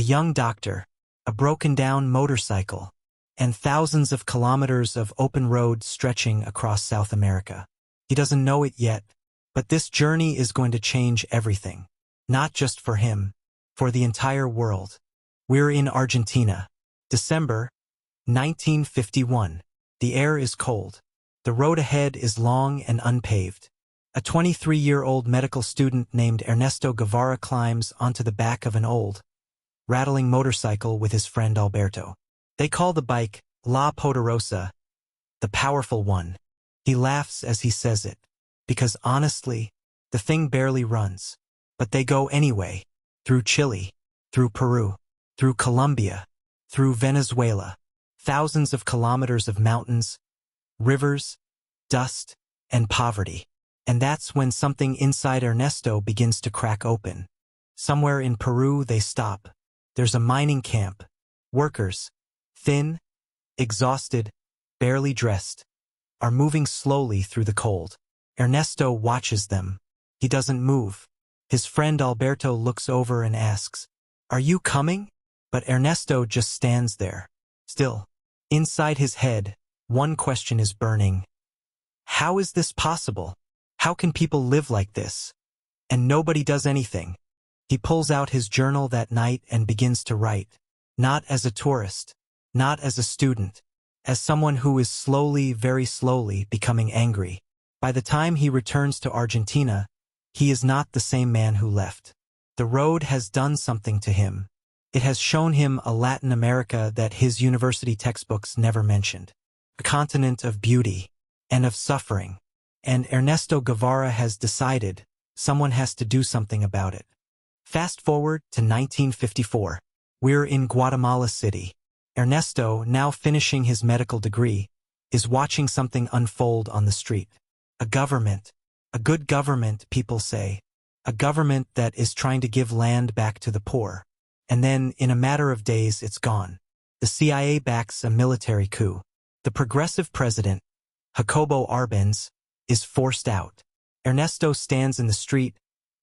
a young doctor, a broken-down motorcycle, and thousands of kilometers of open road stretching across South America. He doesn't know it yet, but this journey is going to change everything. Not just for him, for the entire world. We're in Argentina. December 1951. The air is cold. The road ahead is long and unpaved. A 23-year-old medical student named Ernesto Guevara climbs onto the back of an old, rattling motorcycle with his friend Alberto. They call the bike La Poderosa, the powerful one. He laughs as he says it, because honestly, the thing barely runs. But they go anyway, through Chile, through Peru, through Colombia, through Venezuela, thousands of kilometers of mountains, rivers, dust, and poverty. And that's when something inside Ernesto begins to crack open. Somewhere in Peru they stop. There's a mining camp. Workers, thin, exhausted, barely dressed, are moving slowly through the cold. Ernesto watches them. He doesn't move. His friend Alberto looks over and asks, "Are you coming?" But Ernesto just stands there, still. Inside his head, one question is burning. How is this possible? How can people live like this? And nobody does anything. He pulls out his journal that night and begins to write. Not as a tourist, not as a student, as someone who is slowly, very slowly becoming angry. By the time he returns to Argentina, he is not the same man who left. The road has done something to him. It has shown him a Latin America that his university textbooks never mentioned. A continent of beauty and of suffering. And Ernesto Guevara has decided someone has to do something about it. Fast forward to 1954. We're in Guatemala City. Ernesto, now finishing his medical degree, is watching something unfold on the street. A government. A good government, people say. A government that is trying to give land back to the poor. And then, in a matter of days, it's gone. The CIA backs a military coup. The progressive president, Jacobo Arbenz, is forced out. Ernesto stands in the street,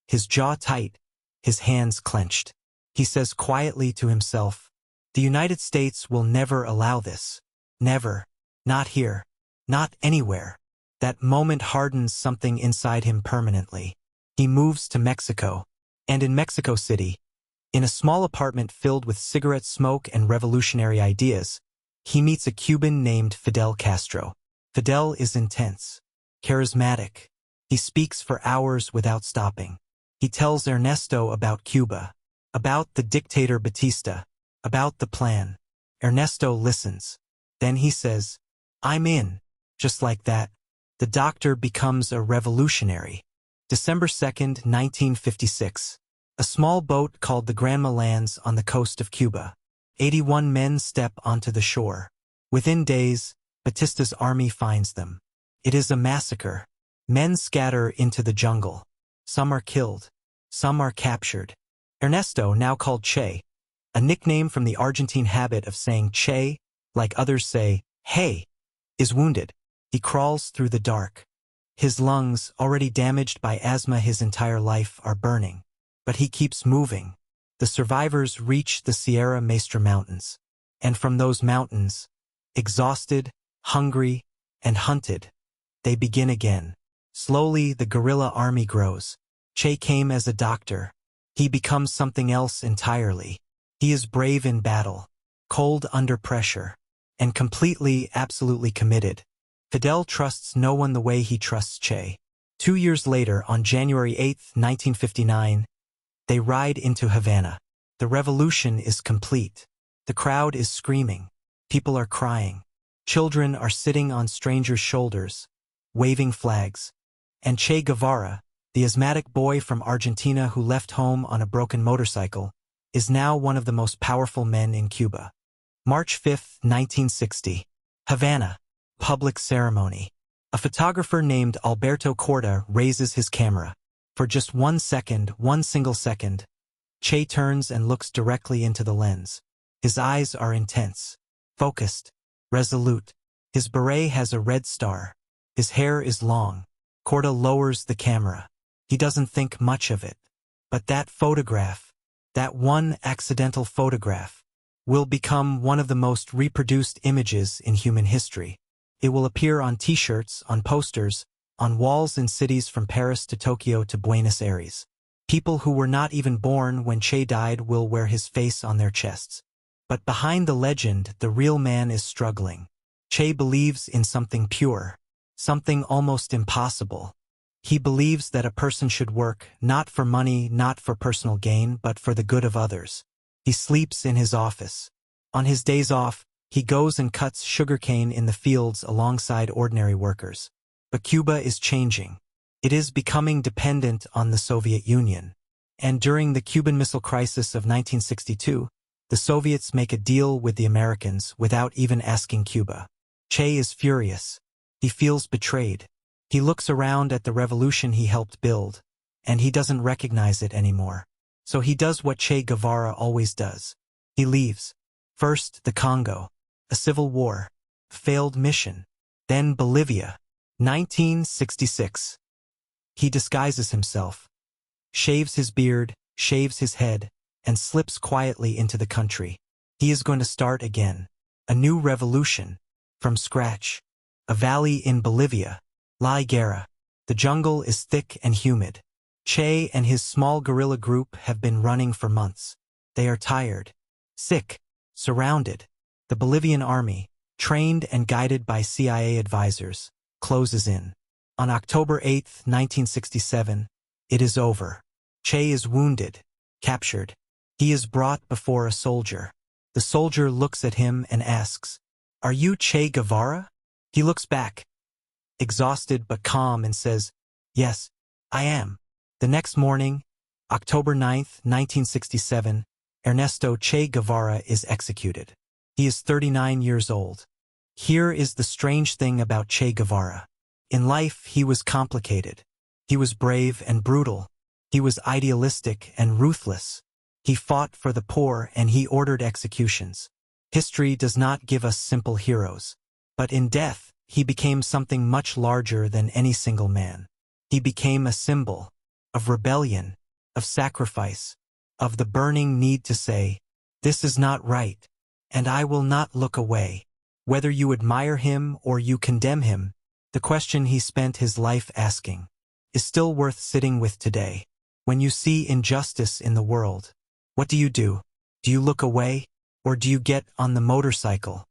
his jaw tight, his hands clenched. He says quietly to himself, "The United States will never allow this. Never. Not here. Not anywhere." That moment hardens something inside him permanently. He moves to Mexico. And in Mexico City, in a small apartment filled with cigarette smoke and revolutionary ideas, he meets a Cuban named Fidel Castro. Fidel is intense, charismatic. He speaks for hours without stopping. He tells Ernesto about Cuba, about the dictator Batista, about the plan. Ernesto listens. Then he says, "I'm in." Just like that, the doctor becomes a revolutionary. December 2nd, 1956. A small boat called the Granma lands on the coast of Cuba. 81 men step onto the shore. Within days, Batista's army finds them. It is a massacre. Men scatter into the jungle. Some are killed. Some are captured. Ernesto, now called Che, a nickname from the Argentine habit of saying Che, like others say, hey, is wounded. He crawls through the dark. His lungs, already damaged by asthma his entire life, are burning. But he keeps moving. The survivors reach the Sierra Maestra Mountains. And from those mountains, exhausted, hungry, and hunted, they begin again. Slowly, the guerrilla army grows. Che came as a doctor. He becomes something else entirely. He is brave in battle, cold under pressure, and completely, absolutely committed. Fidel trusts no one the way he trusts Che. 2 years later, on January 8, 1959, they ride into Havana. The revolution is complete. The crowd is screaming. People are crying. Children are sitting on strangers' shoulders, waving flags. And Che Guevara, the asthmatic boy from Argentina who left home on a broken motorcycle, is now one of the most powerful men in Cuba. March 5, 1960. Havana. Public ceremony. A photographer named Alberto Corda raises his camera. For just 1 second, one single second, Che turns and looks directly into the lens. His eyes are intense, focused, resolute. His beret has a red star. His hair is long. Corda lowers the camera. He doesn't think much of it. But that photograph, That one accidental photograph will become one of the most reproduced images in human history. It will appear on t-shirts, on posters, on walls in cities from Paris to Tokyo to Buenos Aires. People who were not even born when Che died will wear his face on their chests. But behind the legend, the real man is struggling. Che believes in something pure, something almost impossible. He believes that a person should work, not for money, not for personal gain, but for the good of others. He sleeps in his office. On his days off, he goes and cuts sugarcane in the fields alongside ordinary workers. But Cuba is changing. It is becoming dependent on the Soviet Union. And during the Cuban Missile Crisis of 1962, the Soviets make a deal with the Americans without even asking Cuba. Che is furious. He feels betrayed. He looks around at the revolution he helped build, and he doesn't recognize it anymore. So he does what Che Guevara always does. He leaves. First, the Congo, a civil war, failed mission. Then Bolivia, 1966. He disguises himself, shaves his beard, shaves his head, and slips quietly into the country. He is going to start again. A new revolution, from scratch. A valley in Bolivia, La Higuera. The jungle is thick and humid. Che and his small guerrilla group have been running for months. They are tired, sick, surrounded. The Bolivian army, trained and guided by CIA advisors, closes in. On October 8, 1967, it is over. Che is wounded, captured. He is brought before a soldier. The soldier looks at him and asks, "Are you Che Guevara?" He looks back, exhausted but calm, and says, "Yes, I am." The next morning, October 9, 1967, Ernesto Che Guevara is executed. He is 39 years old. Here is the strange thing about Che Guevara. In life, he was complicated. He was brave and brutal. He was idealistic and ruthless. He fought for the poor and he ordered executions. History does not give us simple heroes. But in death, he became something much larger than any single man. He became a symbol of rebellion, of sacrifice, of the burning need to say, "This is not right, and I will not look away." Whether you admire him or you condemn him, the question he spent his life asking is still worth sitting with today. When you see injustice in the world, what do you do? Do you look away, or do you get on the motorcycle